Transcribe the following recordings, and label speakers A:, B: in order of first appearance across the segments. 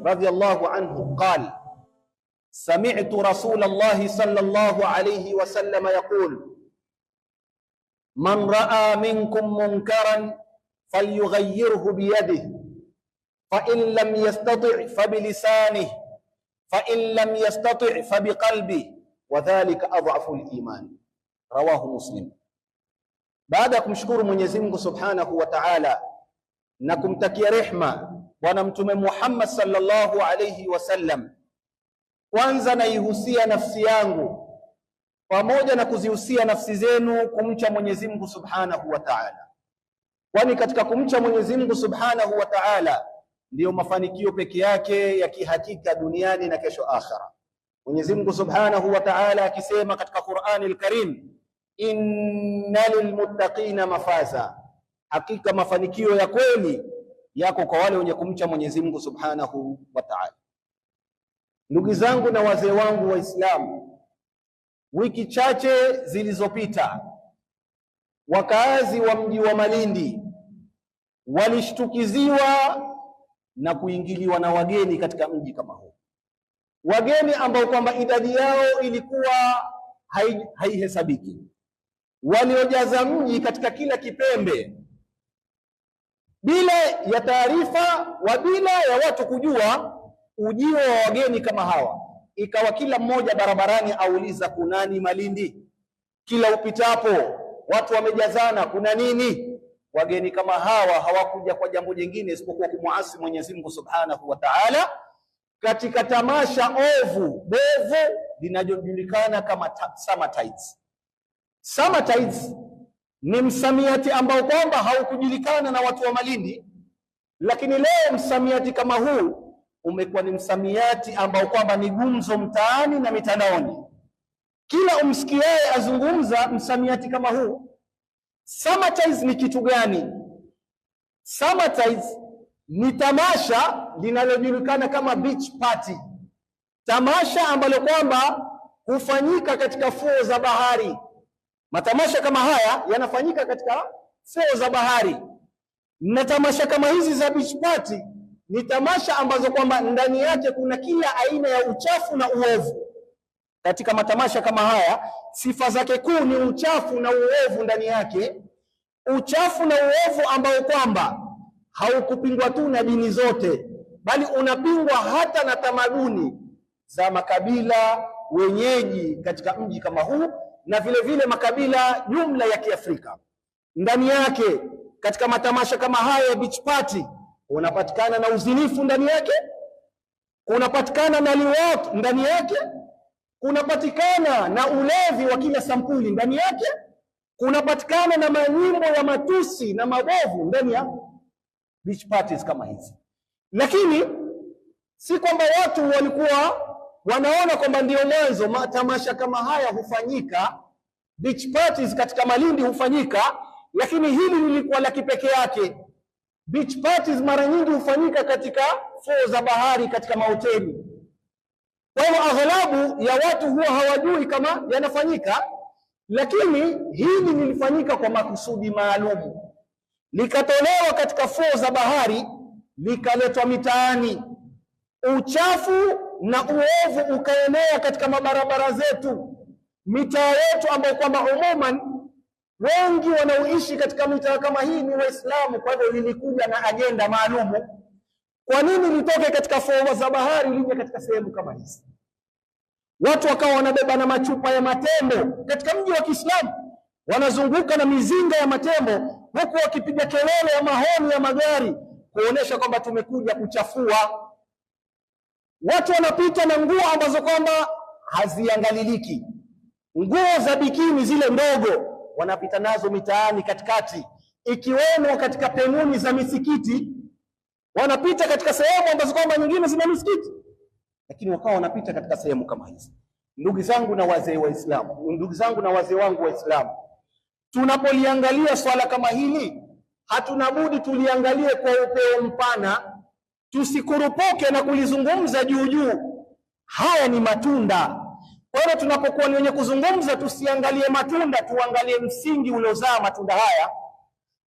A: radhiyallahu anhu qala sami'tu Rasulullah sallallahu alayhi wasallam yaqul man ra'a minkum munkaran falyughayyirhu biyadihi fa in lam yastati' fa bilisanihi fa in lam yastati' fa biqalbihi wa dhalika adhafu al-iman. Rawahu Muslim. Baada ya kumshukuru Mwenyezi Mungu Subhanahu wa Ta'ala na kumtakia rehma Bwana Mtume Muhammad sallallahu alayhi wasallam, kwanza naihusia nafsi yangu pamoja na kuzihusia nafsi zenu kumcha Mwenyezi Mungu Subhanahu wa Ta'ala, kwani katika kumcha Mwenyezi Mungu Subhanahu wa Ta'ala ndiyo mafanikio peke yake ya kihakika duniani na kesho akhera. Mwenyezi Mungu Subhanahu wa Ta'ala akisema katika Qur'ani al-Karim, innal muttaqina mafaza, hakika mafanikio ya kweli yako kwa wale wenye kumcha Mwenyezi Mungu Subhanahu wa Ta'ala. Ndugu zangu na wazee wangu Waislamu, wiki chache zilizopita wakaazi wa mji wa Malindi walishtukiziwa na kuingiliwa na wageni katika mji kama huu, wageni ambao kwamba idadi yao ilikuwa haihesabiki, waliojaza mji katika kila kipembe bila ya taarifa wa bila ya watu kujua ujio wa wageni kama hawa. Ikawa kila mmoja barabarani auliza kunani Malindi, kila upitapo watu wamejazana, kuna nini? Wageni kama hawa hawakuja kwa jambo jingine isipokuwa kumuasi Mwenyezi Mungu Subhanahu wa Ta'ala katika tamasha ovu bovu linajulikana kama Summer Tides. Summer Tides ni msamiati ambao kwamba haukujulikana na watu wa Malindi, lakini leo msamiati kama huu umekuwa ni msamiati ambao kwamba ni gumzo mtaani na mitandaoni. Kila umsikiaye azungumza msamiati kama huu. Summer Tides ni kitu gani? Summer Tides ni tamasha linalojulikana kama beach party, tamasha ambalo kwamba hufanyika katika fuo za bahari. Matamasha kama haya yanafanyika katika fuo za bahari, na tamasha kama hizi za beach party ni tamasha ambazo kwamba ndani yake kuna kila aina ya uchafu na uovu. Katika matamasha kama haya sifa zake kuu ni uchafu na uovu ndani yake, uchafu na uovu ambao kwamba haukupingwa tu na dini zote, bali unapingwa hata na tamaduni za makabila wenyeji katika mji kama huu, na vile vile makabila jumla ya Kiafrika. Ndani yake katika matamasha kama haya ya beach party unapatikana na uzinifu ndani yake, kunapatikana na liwat ndani yake, kunapatikana na ulevi wa kila sampuli ndani yake, kunapatikana na manyimbo ya matusi na mabovu ndani ya beach parties kama hizi. Lakini si kwamba watu walikuwa wanaona kwamba ndio mwanzo matamasha kama haya hufanyika, beach parties katika Malindi hufanyika, lakini hili lilikuwa la kipekee yake. Beach parties mara nyingi hufanyika katika fuo za bahari, katika mahoteli. Kwa hiyo aghlabu ya watu huwa hawajui kama yanafanyika, lakini hili lilifanyika kwa makusudi maalum, likatolewa katika fuo za bahari, likaletwa mitaani. Uchafu na uovu ukaenea katika mabarabara zetu, mitaa yetu ambayo kwamba umuman wengi wanaoishi katika mitaa kama hii ni Waislamu. Kwa hivyo lilikuja na agenda maalumu. Kwa nini litoke katika fuo za bahari lije katika sehemu kama hizi? Watu wakawa wanabeba na machupa ya matembo katika mji wa Kiislamu, wanazunguka na mizinga ya matembo, huku wakipiga kelele ya mahoni ya magari kuonesha kwamba tumekuja kuchafua. Watu wanapita na nguo ambazo kwamba haziangaliliki, nguo za bikini zile ndogo, wanapita nazo mitaani katikati, ikiwemo katika penuni za misikiti. Wanapita katika sehemu ambazo kwamba nyingine zina misikiti, lakini wakawa wanapita katika sehemu kama hizi. Ndugu zangu na wazee Waislamu, ndugu zangu na wazee wangu Waislamu, tunapoliangalia swala kama hili hatuna budi tuliangalie kwa upeo mpana, tusikurupuke na kulizungumza juu juu. Haya ni matunda. Kwa hiyo tunapokuwa ni wenye kuzungumza, tusiangalie matunda, tuangalie msingi uliozaa matunda haya.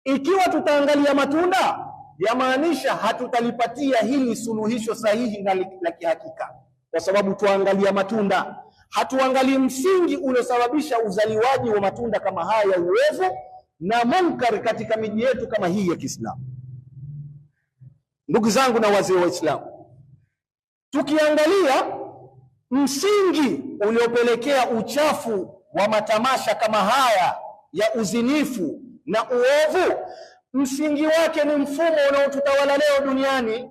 A: Ikiwa tutaangalia matunda, yamaanisha hatutalipatia hili suluhisho sahihi na la kihakika, kwa sababu tuangalia matunda, hatuangalii msingi uliosababisha uzaliwaji wa matunda kama haya ya uovu na munkar katika miji yetu kama hii ya Kiislamu. Ndugu zangu na wazee wa Islamu, tukiangalia msingi uliopelekea uchafu wa matamasha kama haya ya uzinifu na uovu, msingi wake ni mfumo unaotutawala leo duniani.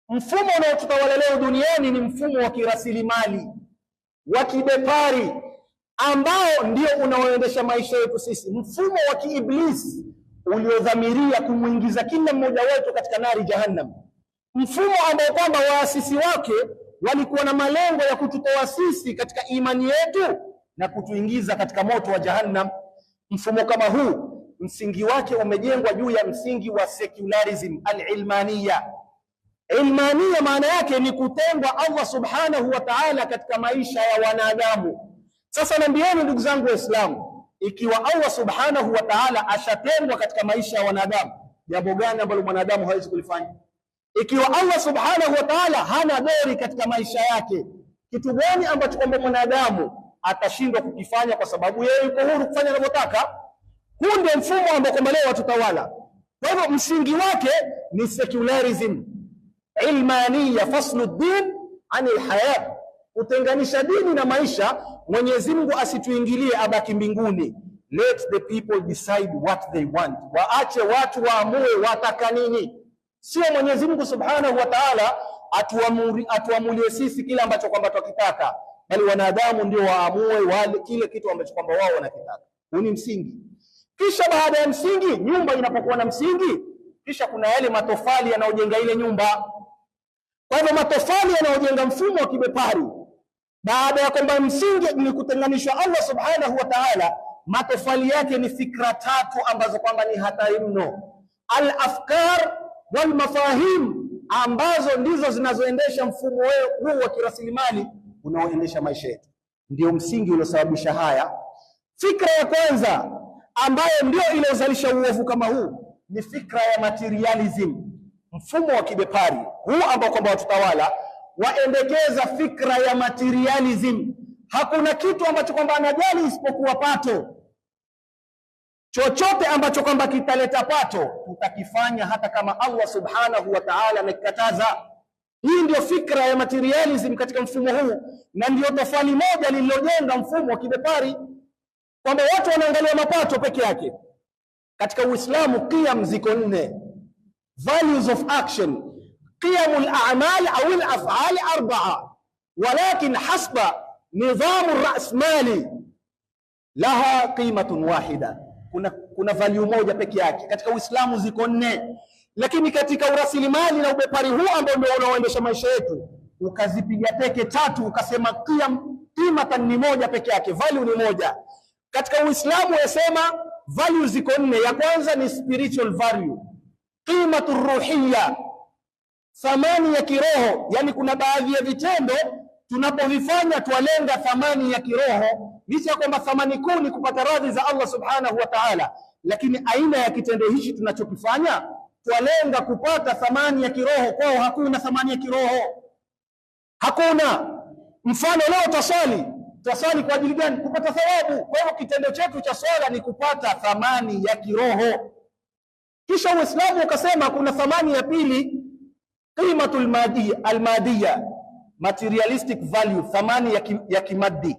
A: Mfumo unaotutawala leo duniani ni mfumo wa kirasilimali, wa kibepari, ambao ndio unaoendesha maisha yetu sisi, mfumo wa kiiblisi uliodhamiria kumwingiza kila mmoja wetu katika nari jahannam, mfumo ambao kwamba waasisi wake walikuwa na malengo ya kututoa sisi katika imani yetu na kutuingiza katika moto wa jahannam. Mfumo kama huu msingi wake umejengwa juu ya msingi wa secularism al-ilmaniya. Ilmania maana yake ni kutengwa Allah subhanahu wa ta'ala katika maisha ya wanadamu. Sasa naambieni ndugu zangu Waislamu, ikiwa Allah subhanahu wa ta'ala ashatengwa katika maisha ya wanadamu, jambo gani ambalo mwanadamu hawezi kulifanya? Ikiwa Allah subhanahu wa ta'ala hana dori katika maisha yake, kitu gani ambacho kwamba mwanadamu atashindwa kukifanya kwa sababu yeye yuko huru kufanya anavyotaka? Huu ndio mfumo ambao kwamba leo watutawala. Kwa hivyo msingi wake ni secularism, ilmaniya, faslu din anil hayat, kutenganisha dini na maisha. Mwenyezi Mungu asituingilie, abaki mbinguni. Let the people decide what they want, waache watu waamue wataka nini. Sio Mwenyezi Mungu subhanahu wa ta'ala atuamulie sisi kile ambacho kwamba tukitaka, bali wanadamu ndio waamue wale kile kitu ambacho kwamba wao wanakitaka. Huu ni msingi. Kisha baada ya msingi, nyumba inapokuwa na msingi, kisha kuna yale matofali yanayojenga ile nyumba. Kwa hivyo matofali yanayojenga mfumo wa kibepari, baada ya kwamba msingi ni kutenganishwa Allah subhanahu wa ta'ala, matofali yake ni fikra tatu ambazo kwamba ni hatari mno. Al-afkar wal mafahim, ambazo ndizo zinazoendesha mfumo huu wa kirasilimali unaoendesha maisha yetu. Ndio msingi uliosababisha haya. Fikra ya kwanza ambayo ndio iliyozalisha uovu kama huu ni fikra ya materialism, mfumo wa kibepari huu ambao kwamba watutawala waendekeza fikra ya materialism. Hakuna kitu ambacho kwamba anajali isipokuwa pato. Chochote ambacho kwamba kitaleta pato tutakifanya hata kama Allah subhanahu wa ta'ala amekataza. Hii ndio fikra ya materialism katika mfumo huu, na ndio tofali moja lililojenga mfumo wa kibepari, kwamba watu wanaangalia mapato peke yake. Katika Uislamu qiyam ziko 4, values of action, qiyamul a'mal au al-af'al 4, walakin hasba nidhamu ar-ra'smali laha qimatun wahida. Kuna value moja peke yake. Katika Uislamu ziko 4, lakini katika urasilimali na ubepari huu ambao ndio unaoendesha maisha yetu, ukazipiga teke 3 ukasema qimatan ni moja peke yake, value ni moja. Katika Uislamu yasema value ziko 4. Ya kwanza ni spiritual value, qimatu ruhiyya, thamani ya kiroho. Yani kuna baadhi ya vitendo tunapovifanya twalenga thamani ya kiroho, licha ya kwamba thamani kuu ni kupata radhi za Allah subhanahu wa ta'ala, lakini aina ya kitendo hichi tunachokifanya twalenga kupata thamani ya kiroho. Kwao hakuna thamani ya kiroho, hakuna. Mfano leo taswali kwa ajili gani? Kupata thawabu. Kwa hiyo kitendo chetu cha swala ni kupata thamani ya kiroho. Kisha Uislamu ukasema kuna thamani ya pili, qimatul madiyya, almadiyya, materialistic value, thamani ya kimaddi.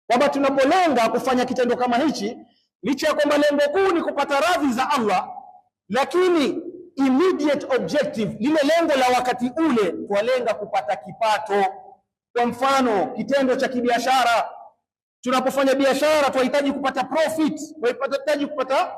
A: Kwamba tunapolenga kufanya kitendo kama hichi, licha ya kwamba lengo kuu ni kupata radhi za Allah, lakini immediate objective, lile lengo la wakati ule, twalenga kupata kipato. Kwa mfano kitendo cha kibiashara, tunapofanya biashara tunahitaji kupata profit, tunahitaji kupata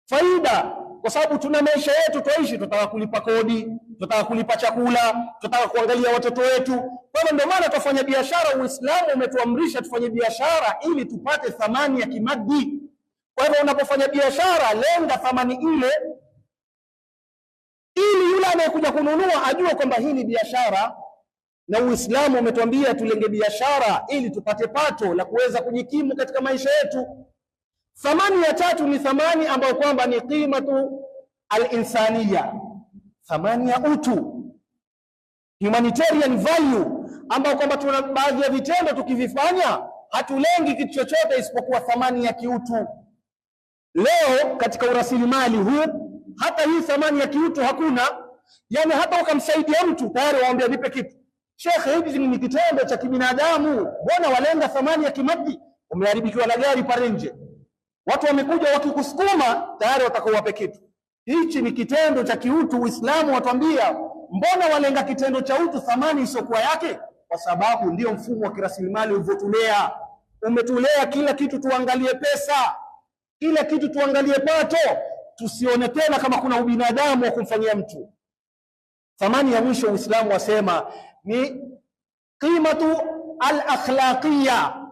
A: faida, kwa sababu tuna maisha yetu tuishi, tunataka kulipa kodi, tunataka kulipa chakula, tunataka kuangalia watoto wetu. Kwa hiyo ndio maana tufanya biashara. Uislamu umetuamrisha tufanye biashara ili tupate thamani ya kimaddi. Kwa hivyo unapofanya biashara, lenga thamani ile ili yule anayekuja kununua ajue kwamba hii ni biashara. Na Uislamu umetuambia tulenge biashara ili tupate pato la kuweza kujikimu katika maisha yetu. Thamani ya tatu ni thamani ambayo kwamba ni qimatu al-insaniya, thamani ya utu, humanitarian value, ambao kwamba tuna baadhi ya vitendo tukivifanya hatulengi kitu chochote isipokuwa thamani ya kiutu. Leo katika urasilimali huu hata hii thamani ya kiutu hakuna. Yani hata ukamsaidia mtu tayari waambia nipe kitu. Shekhe, hivi ni kitendo cha kibinadamu, mbona walenga thamani ya kimaji? Umeharibikiwa na gari pale nje, watu wamekuja wakikusukuma tayari watakao wape kitu. Hichi ni kitendo cha kiutu. Uislamu watuambia mbona walenga kitendo cha utu, thamani isiyokuwa yake? Kwa sababu ndio mfumo wa kirasilimali ulivyotulea. Umetulea kila kitu tuangalie pesa, kila kitu tuangalie pato, tusione tena kama kuna ubinadamu wa kumfanyia mtu. Thamani ya mwisho Uislamu wasema ni qimatu al-akhlaqiyya,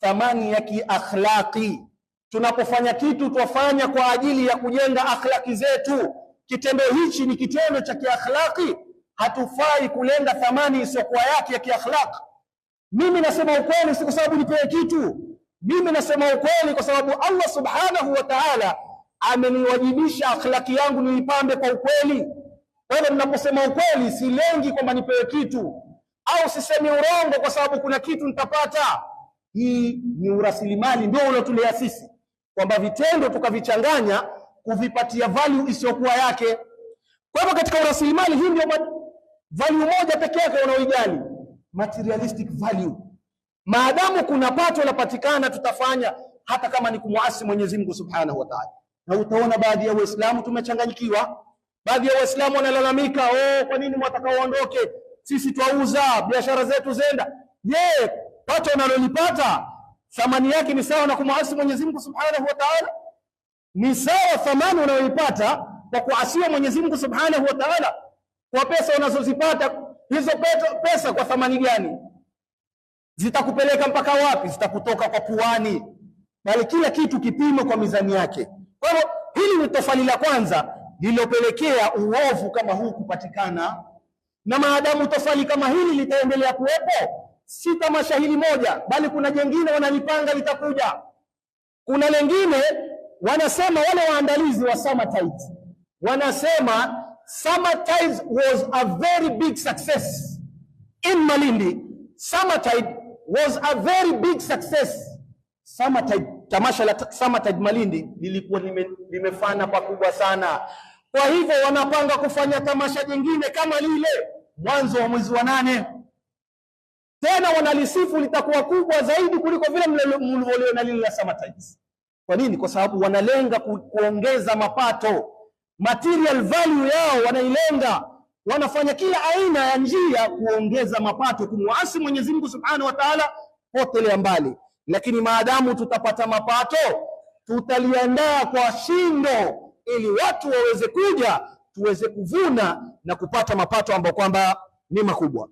A: thamani ya kiakhlaqi. Tunapofanya kitu twafanya kwa ajili ya kujenga akhlaki zetu. Kitendo hichi ni kitendo cha kiakhlaqi, hatufai kulenga thamani isiyokuwa yake ya kiakhlaqi. Mimi nasema ukweli si kwa sababu nipewe kitu. Mimi nasema ukweli kwa sababu Allah subhanahu wa ta'ala ameniwajibisha akhlaki yangu niipambe kwa ukweli. Kwa hivyo ninaposema ukweli silengi kwamba nipewe kitu, au sisemi urongo kwa sababu kuna kitu nitapata. Hii ni urasilimali ndio uliotulea sisi, kwamba vitendo tukavichanganya kuvipatia value isiyokuwa yake. Kwa hivyo katika urasilimali hii ndio value moja pekee yake unaoijali, materialistic value. Maadamu kuna pato lapatikana tutafanya, hata kama ni kumuasi Mwenyezi Mungu Subhanahu wa Ta'ala. Na utaona baadhi ya Waislamu tumechanganyikiwa. Baadhi ya Waislamu wanalalamika, kwa nini mwataka waondoke? Sisi twauza, biashara zetu zenda. Je, pato unalolipata thamani yake ni sawa na kumuasi Mwenyezi Mungu Subhanahu wa Ta'ala? Ni sawa thamani unayoipata kwa kuasiwa Mwenyezi Mungu Subhanahu wa Ta'ala? Kwa pesa unazozipata, hizo pesa kwa thamani gani? Zitakupeleka mpaka wapi? Zitakutoka kwa puani. Bali kila kitu kipimo kwa mizani yake. Kwa hivyo hili ni tofali la kwanza lililopelekea uovu kama huu kupatikana. Na maadamu tofali kama hili litaendelea kuwepo, si tamasha hili moja, bali kuna jengine wanalipanga litakuja. Kuna lengine wanasema, wale waandalizi wa Summertide wanasema Summertide was a very big success in Malindi. Summertide was a very big success. Summertide, tamasha la Summertide Malindi lilikuwa limefana pakubwa sana. Kwa hivyo wanapanga kufanya tamasha jingine kama lile mwanzo wa mwezi wa 8. Tena wanalisifu litakuwa kubwa zaidi kuliko vile mlivyoliona lile la Summertide. Kwa nini? Kwa sababu wanalenga kuongeza mapato, material value yao wanailenga. Wanafanya kila aina ya njia kuongeza mapato, kumuasi Mwenyezi Mungu Subhanahu wa Ta'ala potelea mbali. Lakini maadamu tutapata mapato, tutaliandaa kwa shindo ili watu waweze kuja, tuweze kuvuna na kupata mapato ambayo kwamba ni makubwa.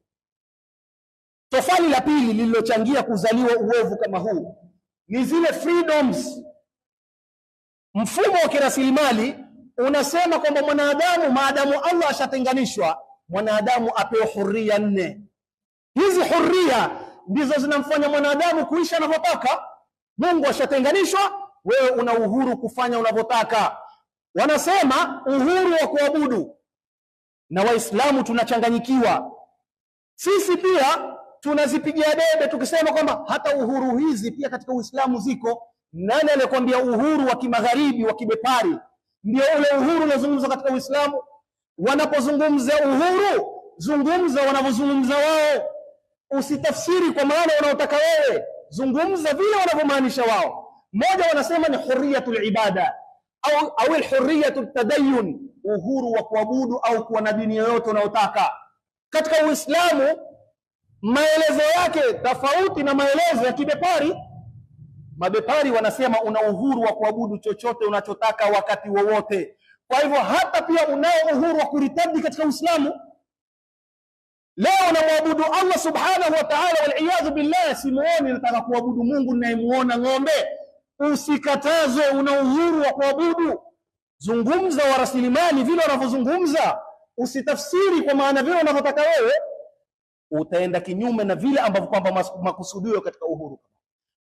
A: Tofali la pili lililochangia kuzaliwa uovu kama huu ni zile freedoms. Mfumo wa kirasilimali unasema kwamba mwanadamu, maadamu Allah ashatenganishwa, mwanadamu apewe huria 4. Hizi huria ndizo zinamfanya mwanadamu kuishi anavyotaka. Mungu ashatenganishwa, wewe una uhuru kufanya unavyotaka. Wanasema uhuru wa kuabudu, na Waislamu tunachanganyikiwa. Sisi pia tunazipigia debe tukisema kwamba hata uhuru hizi pia katika Uislamu ziko. Nani aliyekwambia uhuru wa kimagharibi wa kibepari ndio ule uhuru unaozungumzwa katika Uislamu? Wanapozungumza uhuru, zungumza wanavyozungumza wao. Usitafsiri kwa maana unaotaka wewe, zungumza vile wanavyomaanisha wao. Mmoja wanasema ni hurriyatul ibada au hurriyatul tadayyun, uhuru wa kuabudu au kuwa na dini yoyote unayotaka. Katika Uislamu maelezo yake tofauti na maelezo ya kibepari. Mabepari wanasema una uhuru wa kuabudu chochote unachotaka wakati wowote. Kwa hivyo hata pia unao uhuru wa kuritadi katika Uislamu. Leo unamwabudu Allah Subhanahu wa Ta'ala, wal iyadhu billah, simuoni nataka kuabudu Mungu ninayemuona ng'ombe. Usikatazwe, una uhuru wa kuabudu. Zungumza wa rasilimali vile wanavyozungumza, usitafsiri kwa maana vile unavyotaka wewe. Utaenda kinyume na vile ambavyo kwamba makusudio katika uhuru.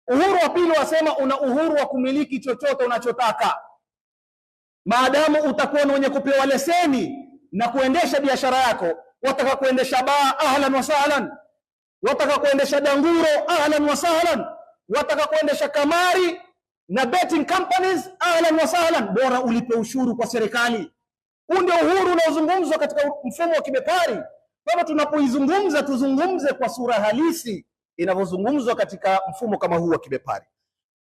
A: Uhuru wa pili wasema una uhuru wa kumiliki chochote unachotaka. maadamu utakuwa ni mwenye kupewa leseni na kuendesha biashara yako. Wataka kuendesha baa, ahlan wa sahlan. Wataka kuendesha danguro, ahlan wa sahlan. Wataka kuendesha kamari na betting companies, ahlan wa sahlan. Bora ulipe ushuru kwa serikali. Huu ndio uhuru unaozungumzwa katika mfumo wa kibepari. Kwa tunapoizungumza tuzungumze kwa sura halisi inavyozungumzwa katika mfumo kama huu wa kibepari.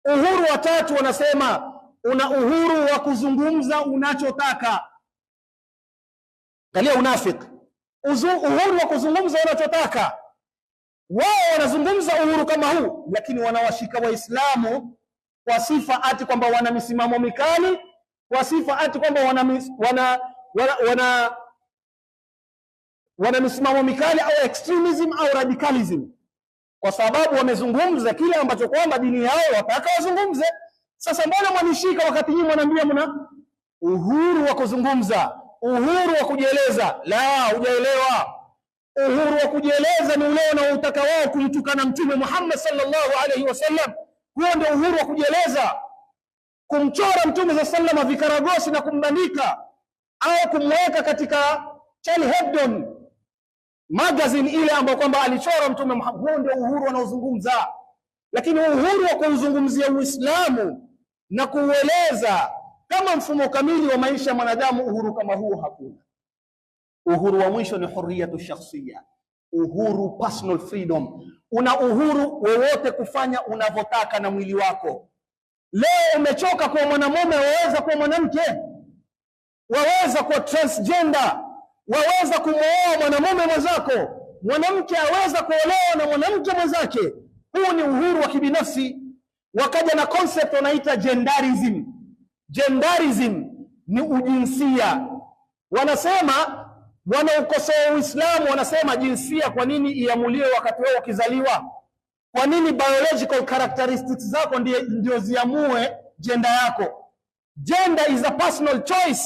A: Uhuru wa tatu, wanasema una uhuru wa kuzungumza unachotaka. Angalia unafiki. Uhuru wa kuzungumza unachotaka. Wao wanazungumza uhuru kama huu, lakini wanawashika Waislamu kwa sifa ati kwamba wana misimamo mikali, kwa sifa ati kwamba wana misimamo mikali au extremism au radicalism, kwa sababu wamezungumza kile ambacho kwamba dini yao wataka wazungumze. Sasa mbona mwanishika wakati nyinyi mwanaambia mna uhuru wa kuzungumza, uhuru wa kujieleza? La, hujaelewa. Uhuru wa kujieleza ni ule unaotaka wao kumtukana Mtume Muhammad sallallahu alaihi wasallam. Huo ndio uhuru wa kujieleza. Kumchora Mtume za sallama vikaragosi na kumbandika au kumweka katika Charlie Hebdo magazine ile ambayo kwamba alichora Mtume Muhammad, huo ndio uhuru wanaozungumza. Lakini uhuru wa kuzungumzia Uislamu na kuueleza kama mfumo kamili wa maisha ya mwanadamu, uhuru kama huo hakuna. Uhuru wa mwisho ni hurriyatu shakhsiyya, uhuru, personal freedom. Una uhuru wowote kufanya unavyotaka na mwili wako. Leo umechoka kuwa mwanamume, waweza kuwa mwanamke, waweza kuwa transgender, waweza kumwoa mwanamume mwenzako, mwanamke aweza kuolewa na mwanamke mwenzake. Huu ni uhuru wa kibinafsi. Wakaja na concept wanaita genderism. Genderism ni ujinsia. Wanasema wanaukosoa Uislamu, wanasema jinsia kwa nini iamuliwe wakati wewe ukizaliwa? Kwa nini biological characteristics zako ndio ziamue gender yako? Gender is a personal choice.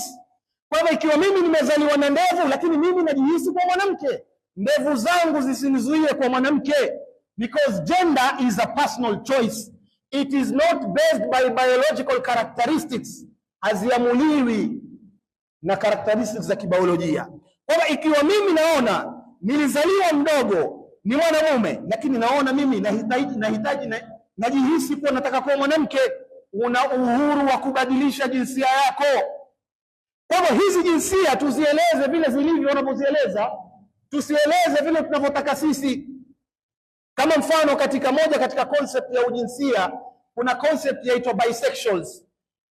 A: Kwa hivyo ikiwa mimi nimezaliwa na ndevu lakini mimi najihisi kwa mwanamke, ndevu zangu zisinizuie kwa mwanamke, because gender is a personal choice. It is not based by biological characteristics. Haziamuliwi na characteristics za kibiolojia. Kwa hivyo ikiwa mimi naona nilizaliwa mdogo ni mwanamume, lakini naona mimi najihisi kuwa nataka kuwa mwanamke, una uhuru wa kubadilisha jinsia yako. Kwa hivyo hizi jinsia tuzieleze vile zilivyo wanavyozieleza, tusieleze vile tunavyotaka sisi. Kama mfano katika concept ya ujinsia, kuna concept yaitwa bisexuals.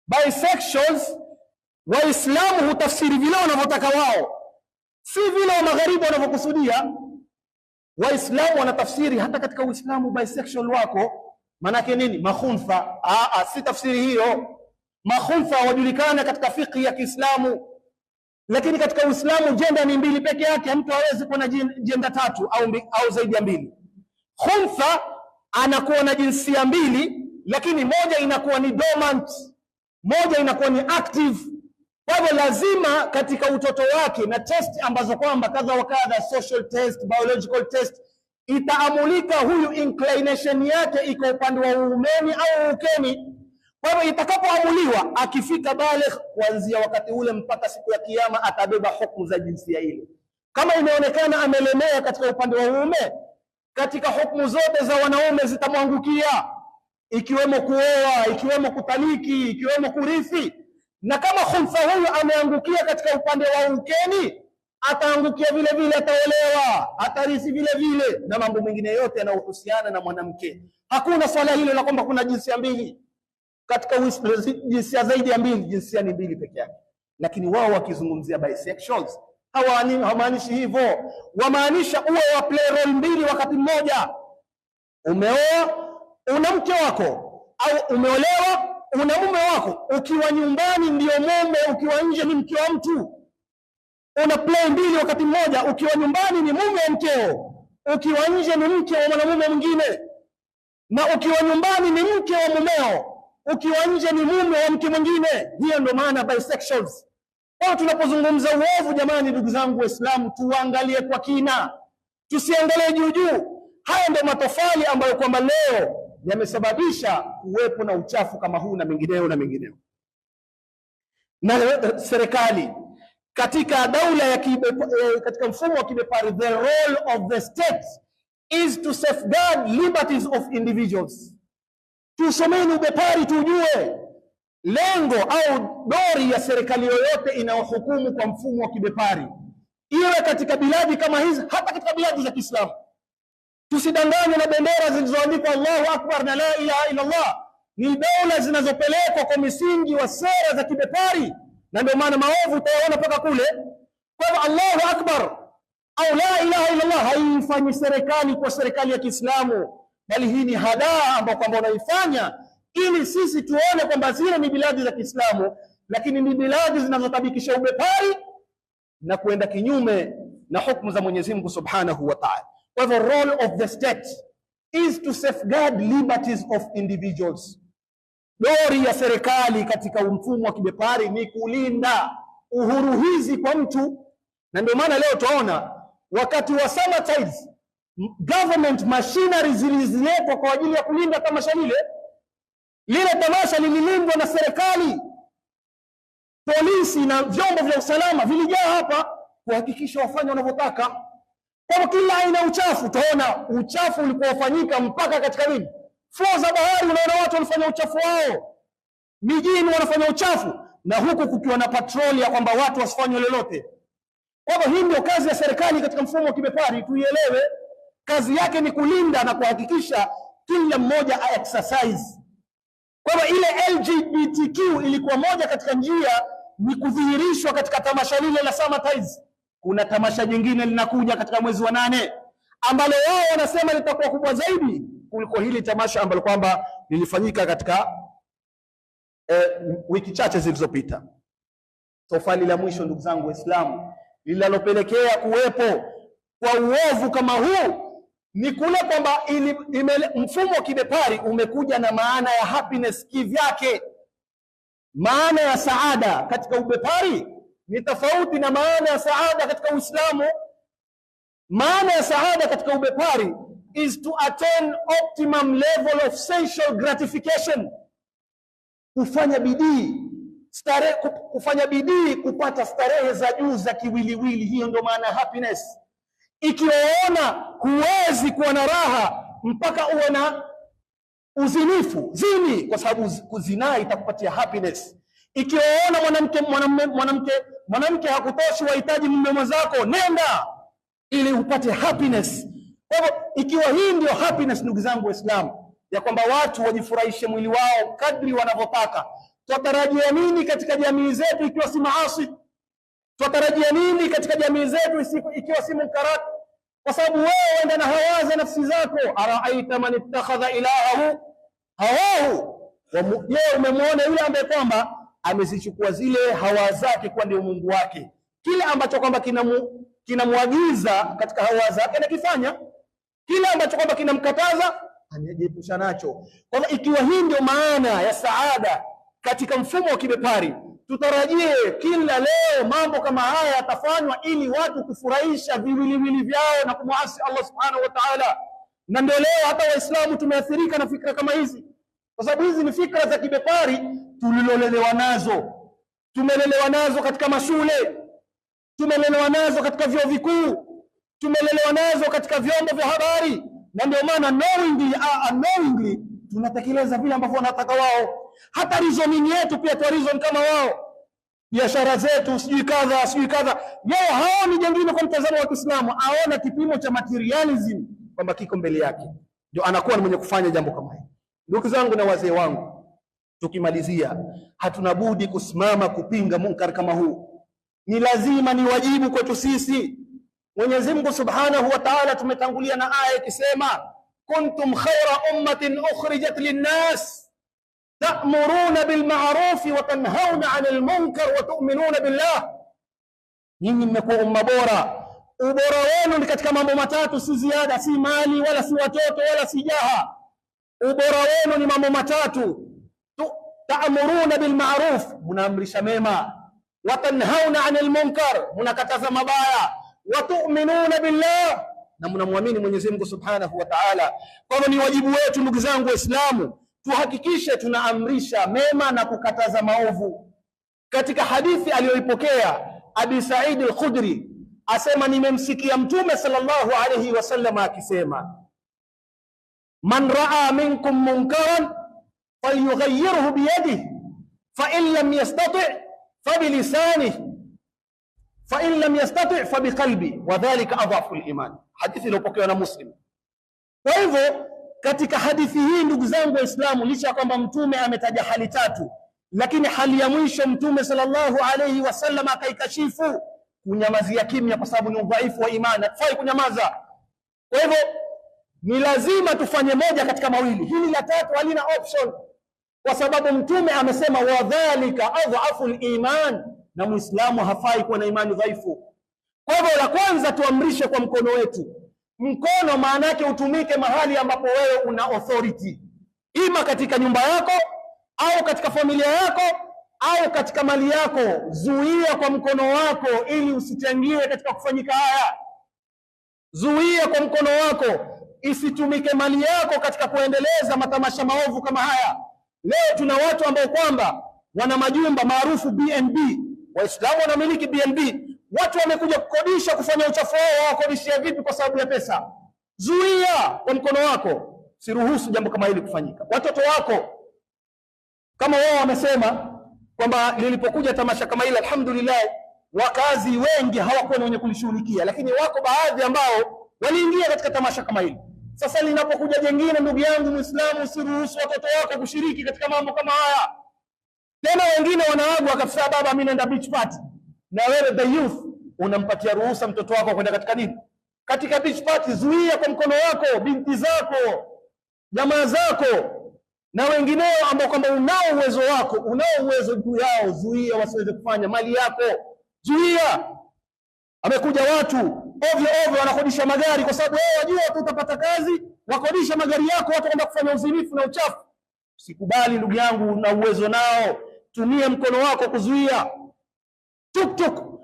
A: Bisexuals Waislamu hutafsiri vile wanavyotaka wao, si vile wa magharibi wanavyokusudia. Waislamu wanatafsiri hata katika Uislamu bisexual wako manake nini? Makhuntha. Si tafsiri hiyo. Makhuntha wajulikana katika fiqh ya Kiislamu, lakini katika Uislamu gender ni mbili peke yake. Mtu hawezi kuwa na gender tatu au zaidi ya mbili. Khuntha anakuwa na jinsia mbili, lakini moja inakuwa ni dormant, moja inakuwa ni active. Kwa hivyo lazima katika utoto wake na test ambazo kwamba kadha wa kadha, social test, biological test, itaamulika huyu inclination yake iko upande wa uumeni au ukeni. Kwa hivyo itakapoamuliwa, akifika baligh, kuanzia wakati ule mpaka siku ya Kiyama atabeba hukumu za jinsia ile. Kama imeonekana amelemea katika upande wa uume, katika hukumu zote za wanaume zitamwangukia, ikiwemo kuoa, ikiwemo kutaliki, ikiwemo kurithi. Na kama khuntha huyu ameangukia katika upande wa ukeni, ataangukia vile vile, ataolewa, atarithi vile vile na mambo mengine yote yanayohusiana na mwanamke. Hakuna swala hilo la kwamba kuna jinsia mbili. Katika jinsia zaidi ya mbili, jinsia ni mbili peke yake. Lakini wao wakizungumzia bisexuals hawamaanishi hivyo. Wamaanisha uwe wa play role mbili wakati mmoja. Umeoa una mke wako, au umeolewa una mume wako. Ukiwa nyumbani ndio mume, ukiwa nje ni mke wa mtu. Una play mbili wakati mmoja. Ukiwa nyumbani ni mume wa mkeo, ukiwa nje ni mke wa mwanamume mwingine. Na ukiwa nyumbani ni mke wa mumeo, ukiwa nje ni mume wa mke mwingine. Hiyo ndio maana bisexuals. Kwa tunapozungumza uovu, jamani, ndugu zangu Waislamu, tuangalie kwa kina, tusiangalie juu juu. Haya ndio matofali ambayo kwamba leo yamesababisha kuwepo na uchafu kama huu na mengineo na mengineo. na serikali katika daula ya katika mfumo wa kibepari, the role of the state is to safeguard liberties of individuals. Tusomeni ubepari tujue lengo au dori ya serikali yoyote inayohukumu kwa mfumo wa kibepari, iwe katika biladi kama hizi, hata katika biladi za Kiislamu. Tusidanganywe na bendera zilizoandikwa Allahu Akbar na la ilaha illa Allah. Ni dola zinazopelekwa kwa misingi wa sera za kibepari, na ndio maana maovu utayaona paka kule. Kwa hivyo Allahu Akbar au la ilaha illa Allah haifanyi serikali kwa serikali ya Kiislamu, bali hii ni hadaa ambayo kwamba unaifanya ili sisi tuone kwamba zile ni biladi za Kiislamu, lakini ni biladi zinazotabikisha ubepari na kuenda kinyume na hukumu za Mwenyezi Mungu Subhanahu wa Ta'ala. Kwa hivyo role of the state is to safeguard liberties of individuals. Dori ya serikali katika mfumo wa kibepari ni kulinda uhuru hizi kwa mtu, na ndio maana leo tunaona wakati wa summertime government machinery ziliziwekwa kwa ajili ya kulinda tamasha lile tamasha lililindwa na serikali. Polisi na vyombo vya usalama vilijaa hapa kuhakikisha wafanye wanavyotaka. Kwa kila aina uchafu, tunaona uchafu ulipofanyika mpaka katika nini, fuo za bahari, unaona watu wanafanya uchafu wao, mijini wanafanya uchafu, na huku kukiwa na patroli ya kwamba watu wasifanye lolote. Kwa hivyo hii ndio kazi ya serikali katika mfumo wa kibepari, tuielewe. Kazi yake ni kulinda na kuhakikisha kila mmoja exercise. Kwa hivyo ile LGBTQ ilikuwa moja katika njia ni kudhihirishwa katika tamasha lile la summertime. Kuna tamasha jingine linakuja katika mwezi wa 8 ambalo wao wanasema litakuwa kubwa zaidi kuliko hili tamasha ambalo kwamba lilifanyika katika wiki chache zilizopita. Tofali la mwisho, ndugu zangu Waislamu, linalopelekea kuwepo kwa uovu kama huu ni kule kwamba mfumo wa kibepari umekuja na maana ya happiness kivyake. Maana ya saada katika ubepari ni tofauti na maana ya saada katika Uislamu. Maana ya saada katika ubepari is to attain optimum level of sensual gratification. Kufanya bidii kupata starehe za juu za kiwiliwili, hiyo ndio maana happiness. Ikiwaona huwezi kuwa na raha mpaka uwe na uzinifu, zini, kwa sababu kuzinaa itakupatia happiness. Ikiwaona mwanamke hakutoshi, wahitaji mume mwenzako, nenda ili upate happiness. Kwa hivyo ikiwa hii ndio happiness, ndugu zangu Waislamu, ya kwamba watu wajifurahishe mwili wao kadri wanavyotaka, tutarajia nini katika jamii zetu ikiwa si maasi? Tutarajia nini katika jamii zetu ikiwa si munkarat? Kwa sababu wewe uenda na hawaza nafsi zako. Araaita man ittakhadha ilahahu hawahu, je, umemwona yule ambaye kwamba amezichukua zile hawa zake kwa ndio Mungu wake? Kile ambacho kwamba kinamwagiza katika hawa zake anakifanya, kile ambacho kwamba kinamkataza anajiepusha nacho. Kwa hivyo ikiwa hii ndio maana ya saada katika mfumo wa kibepari, tutarajie kila leo mambo kama haya yatafanywa ili watu kufurahisha viwiliwili vyao na kumuasi Allah Subhanahu wa Ta'ala. Na ndio leo hata Waislamu tumeathirika na fikra kama hizi, kwa sababu hizi ni fikra za kibepari tulilolelewa nazo. Tumelelewa nazo katika mashule, tumelelewa nazo katika vyuo vikuu, tumelelewa nazo katika vyombo vya habari, na ndio maana unknowingly tunatekeleza vile ambavyo wanataka wao. Hata reasoning yetu pia tu reason kama wao, biashara zetu sijui kadha. Yeye haoni jingine kwa mtazamo wa Kiislamu, aona kipimo cha materialism kwamba kiko mbele yake, ndio anakuwa ni mwenye kufanya jambo kama hili. Ndugu zangu na wazee wangu, tukimalizia, hatuna budi kusimama kupinga munkar kama huu. Ni lazima, ni wajibu kwetu sisi. Mwenyezi Mungu Subhanahu wa Ta'ala tumetangulia na aya ikisema, kuntum khayra ummatin ukhrijat linnas ta'muruna bil ma'ruf wa tanhauna 'anil munkar wa tu'minuna billah. Nyinyi mmekuwa umma bora. Ubora wenu ni katika mambo matatu, si ziada, si mali wala si watoto wala si jaha. Ubora wenu ni mambo matatu: ta'muruna bil ma'ruf, mnaamrisha mema, wa tanhauna 'anil munkar, mnakataza mabaya, wa tu'minuna billah, na mnamwamini Mwenyezi Mungu Subhanahu wa Ta'ala. Kwa hivyo ni wajibu wetu, ndugu zangu Waislamu, tuhakikishe tunaamrisha mema na kukataza maovu. katika hadithi aliyoipokea Abi Sa'id al-Khudri asema, nimemsikia Mtume sallallahu alayhi wasallam akisema, man raa minkum munkaran falyughayyirhu biyadihi fa in lam yastati' fa bilisanihi fa in lam yastati' fa biqalbi wa dhalika adhafu al-iman. Hadithi iliyopokewa na Muslim. Kwa hivyo katika hadithi hii, ndugu zangu Waislamu, licha kwamba Mtume ametaja hali tatu, lakini hali ya mwisho Mtume sallallahu alayhi wasallam akaikashifu, kunyamazia kimya, kwa sababu ni udhaifu wa imani, hatufai kunyamaza. Kwa hivyo ni lazima tufanye moja katika mawili. Hili la tatu halina option, kwa sababu Mtume amesema wa dhalika adhafu al-iman, na Muislamu hafai kuwa na imani dhaifu. Kwa hivyo la kwanza, tuamrishe kwa mkono wetu. Mkono maana yake utumike mahali ambapo wewe una authority, ima katika nyumba yako au katika familia yako au katika mali yako. Zuia kwa mkono wako ili usichangie katika kufanyika haya. Zuia kwa mkono wako isitumike mali yako katika kuendeleza matamasha maovu kama haya. Leo tuna watu ambao kwamba wana majumba maarufu BNB. Waislamu wanamiliki BNB. Watu wamekuja kukodisha kufanya uchafu wao, wakodishia vipi? Kwa sababu ya pesa. Zuia kwa mkono wako, siruhusu jambo kama hili kufanyika. Watoto wako, kama wao wamesema kwamba lilipokuja tamasha kama hili, alhamdulillah, wakazi wengi hawakuwa wenye kulishughulikia, lakini wako baadhi ambao waliingia katika tamasha kama hili. Sasa linapokuja jengine, ndugu yangu Muislamu, usiruhusu watoto wako kushiriki katika mambo kama haya. Tena wengine wanaagwa kabisa, baba mimi naenda beach party, na wewe the youth unampatia ruhusa mtoto wako kwenda katika nini? Katika beach party. Zuia kwa mkono wako binti zako, jamaa zako na wengineo ambao kwamba unao uwezo wako, unao uwezo juu yao. Zuia wasiweze kufanya mali yako. Zuia. Amekuja watu ovyo ovyo wanakodisha magari, kwa sababu wao wajua tu utapata kazi, wakodisha magari yako, watu kwenda kufanya uzinifu na uchafu. Sikubali ndugu yangu, na uwezo nao, tumia mkono wako kuzuia. Tuk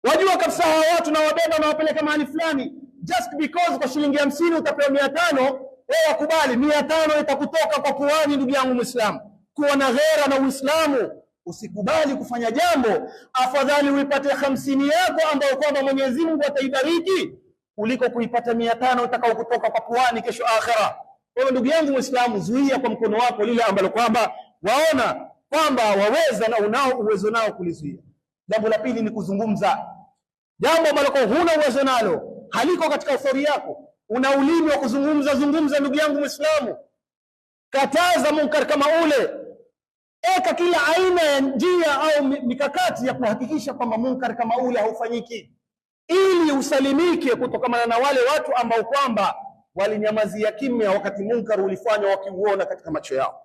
A: wajua kabisa hawa watu na wabeba na wapeleka mahali fulani, just because kwa shilingi 50 utapewa 500, wewe wakubali 500 itakutoka kwa puani. Ndugu yangu Muislamu, kuwa na ghera na Uislamu. Usikubali kufanya jambo, afadhali uipate 50 yako ambayo kwamba Mwenyezi Mungu ataibariki, kuliko kuipata 500 utakao kutoka kwa puani kesho akhera. Kwa hiyo ndugu yangu Muislamu, zuia kwa mkono wako lile ambalo kwamba waona kwamba waweza na unao uwezo nao kulizuia. Jambo la pili ni kuzungumza. Jambo ambalo huna uwezo nalo, haliko katika authority yako, una ulimi wa kuzungumza, zungumza ndugu yangu Muislamu. Kataza munkar kama ule. Eka kila aina ya njia au mikakati ya kuhakikisha kwamba munkar kama ule haufanyiki, ili usalimike kutokana na wale watu ambao kwamba walinyamazia kimya wakati munkar ulifanywa wakiuona katika macho yao.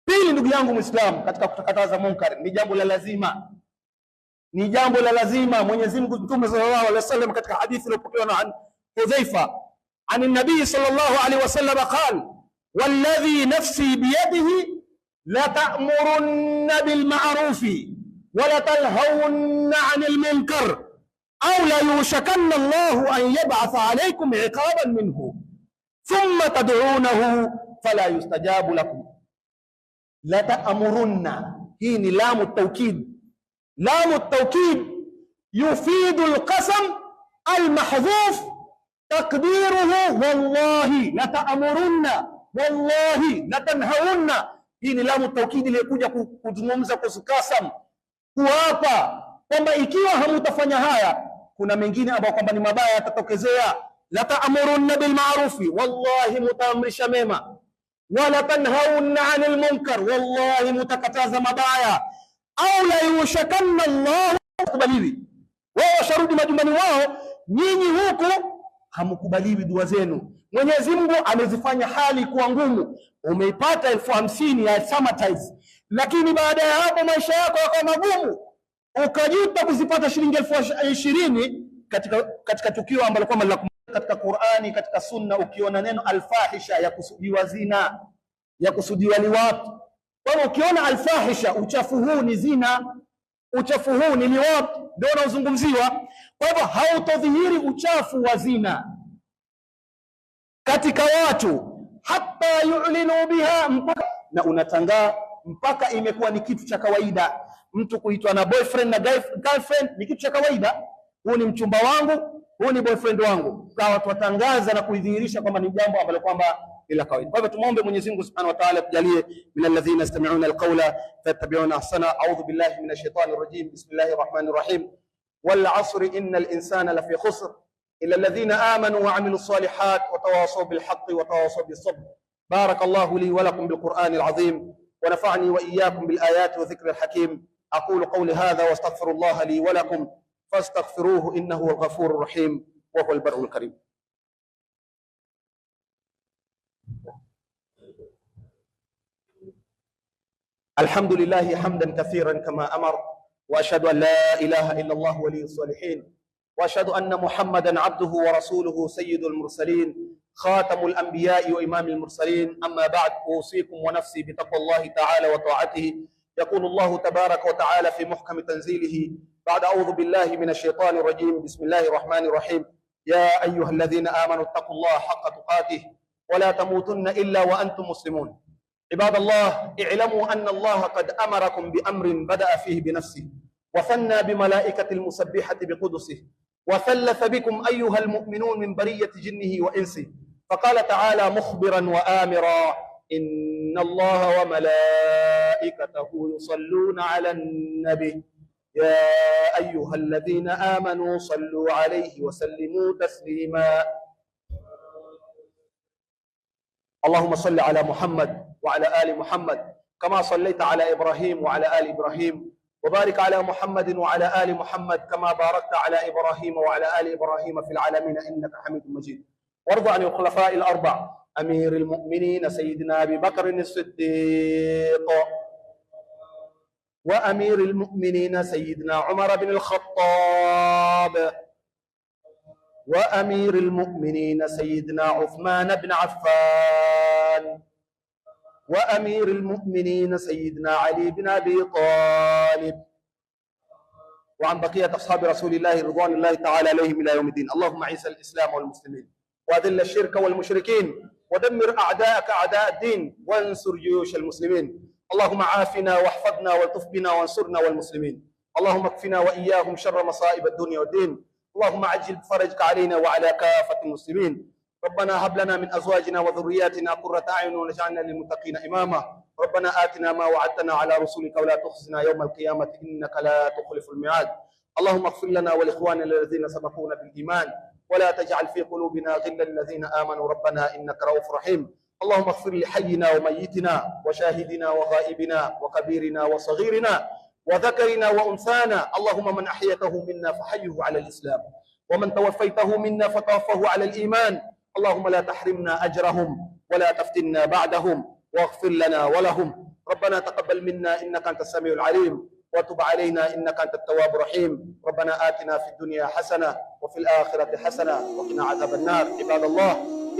A: Pili ndugu yangu Muislamu, katika kukataza munkar ni jambo la lazima. Ni jambo la lazima. Mwenyezi Mungu, Mtume sallallahu alaihi wasallam katika hadithi iliyopokewa na Hudhaifa an an-nabii sallallahu alaihi wasallam qala, walladhi nafsi biyadihi la ta'murunna bil ma'rufi wa la tanhawunna 'anil munkar aw la yushakanna Allahu an yab'atha 'alaykum 'iqaban minhu thumma tad'unahu fala yustajabu lakum. La ta'murunna, hii ni lamu at-tawkid. لام التوكيد يفيد القسم المحذوف تقديره والله لتأمرن والله لتنهون. hii ni lamu التوكيد iliyokuja kuzungumza kuhusu kasam, kuapa kwamba ikiwa hamutafanya haya kuna mengine ambayo kwamba ni mabaya yatatokezea. لتأمرن بالمعروف, wallahi mutaamrisha mema. wala tanhauna 'anil munkar, wallahi mutakataza mabaya. Au la yushakanna Allah kubaliwi. Wao washarudi majumbani wao, nyinyi huku hamkubaliwi dua zenu. Mwenyezi Mungu amezifanya hali kuwa ngumu. Umeipata 50,000 ya summertime, lakini baada ya hapo maisha yako yakawa magumu, ukajuta kuzipata shilingi 20,000 katika tukio ambalo kwamba katika Qur'ani, katika Sunna, ukiona neno alfahisha, ya kusudiwa zina, ya kusudiwa liwat. Kwa hiyo ukiona alfahisha, uchafu huu ni zina, uchafu huu ni liwat, ndio unaozungumziwa. Kwa hivyo hautodhihiri uchafu wa zina katika watu hata yu'linu biha, mpaka na unatangaa mpaka imekuwa ni kitu cha kawaida. Mtu kuitwa na boyfriend na girlfriend ni kitu cha kawaida. Huyu ni mchumba wangu, huyu ni boyfriend wangu, kwa watu watangaza na kuidhihirisha kwamba ni jambo ambalo kwamba ila kawaida. Kwa hivyo tumuombe Mwenyezi Mungu Subhanahu wa Ta'ala tujalie min alladhina yastami'una alqawla fayattabi'una ahsana. A'udhu billahi minash shaitani rajim. Bismillahir rahmanir rahim. Wal 'asri innal insana lafi khusr illa alladhina amanu wa 'amilus salihat wa tawasaw bil haqqi wa tawasaw bis sabr. Barakallahu li wa lakum bil Qur'anil 'azim wa nafa'ani wa iyyakum bil ayati wa dhikril hakim. أقول قولي هذا واستغفر الله لي ولكم فاستغفروه إنه هو الغفور الرحيم وهو البر الكريم. الحمد لله حمدا كثيرا كما أمر، وأشهد أن لا إله إلا الله ولي الصالحين، وأشهد أن محمدا عبده ورسوله سيد المرسلين خاتم الأنبياء وإمام المرسلين. أما بعد، أوصيكم ونفسي بتقوى الله تعالى وطاعته. يقول الله تبارك وتعالى في محكم تنزيله بعد أعوذ بالله من الشيطان الرجيم. بسم الله الرحمن الرحيم. يا أيها الذين آمنوا اتقوا الله حق تقاته ولا تموتن إلا وأنتم مسلمون. عباد الله، اعلموا أن الله قد أمركم بأمر بدأ فيه بنفسه، وثنى بملائكة المسبحة بقدسه، وثلث بكم أيها المؤمنون من برية جنه وإنسه، فقال تعالى مخبرا وآمرا: إن الله وملائكته يصلون على النبي يا أيها الذين آمنوا صلوا عليه وسلموا تسليما. اللهم صل على محمد وعلى آل محمد كما صليت على إبراهيم وعلى آل إبراهيم، وبارك على محمد وعلى آل محمد كما باركت على إبراهيم وعلى آل إبراهيم في العالمين إنك حميد مجيد. وارض عن الخلفاء الأربع أمير المؤمنين سيدنا أبي بكر الصديق، وأمير المؤمنين سيدنا عمر بن الخطاب، وأمير المؤمنين سيدنا عثمان بن عفان، وأمير المؤمنين سيدنا علي بن أبي طالب، وعن بقية أصحاب رسول الله رضوان الله تعالى عليهم إلى يوم الدين. اللهم أعز الإسلام والمسلمين وأذل الشرك والمشركين ودمر أعداءك أعداء الدين وانصر جيوش المسلمين. اللهم عافنا واحفظنا والطف بنا وانصرنا والمسلمين. اللهم اكفنا وإياهم شر مصائب الدنيا والدين. اللهم عجل بفرجك علينا وعلى كافة المسلمين. ربنا هب لنا من أزواجنا وذرياتنا قرة أعين واجعلنا للمتقين إماما. ربنا آتنا ما وعدتنا على رسولك ولا تخزنا يوم القيامة إنك لا تخلف الميعاد. اللهم اغفر لنا ولإخواننا الذين سبقونا بالإيمان ولا تجعل في قلوبنا غلا للذين آمنوا ربنا إنك رؤوف رحيم. اللهم اغفر لحينا وميتنا وشاهدنا وغائبنا وكبيرنا وصغيرنا وذكرنا وأنثانا. اللهم من أحيته منا فحيه على الإسلام، ومن توفيته منا فتوفه على الإيمان. اللهم لا تحرمنا أجرهم ولا تفتنا بعدهم، واغفر لنا ولهم. ربنا تقبل منا إنك أنت السميع العليم، وتب علينا إنك أنت التواب الرحيم. ربنا آتنا في الدنيا حسنة وفي الآخرة حسنة وقنا عذاب النار. عباد الله،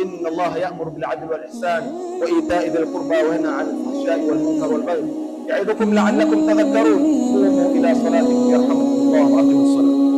A: إن الله يأمر بالعدل والإحسان وإيتاء ذي القربى وينهى عن الفحشاء والمنكر والبغي يعظكم لعلكم تذكرون. قوموا إلى صلاتكم يرحمكم الله وأقيموا الصلاة.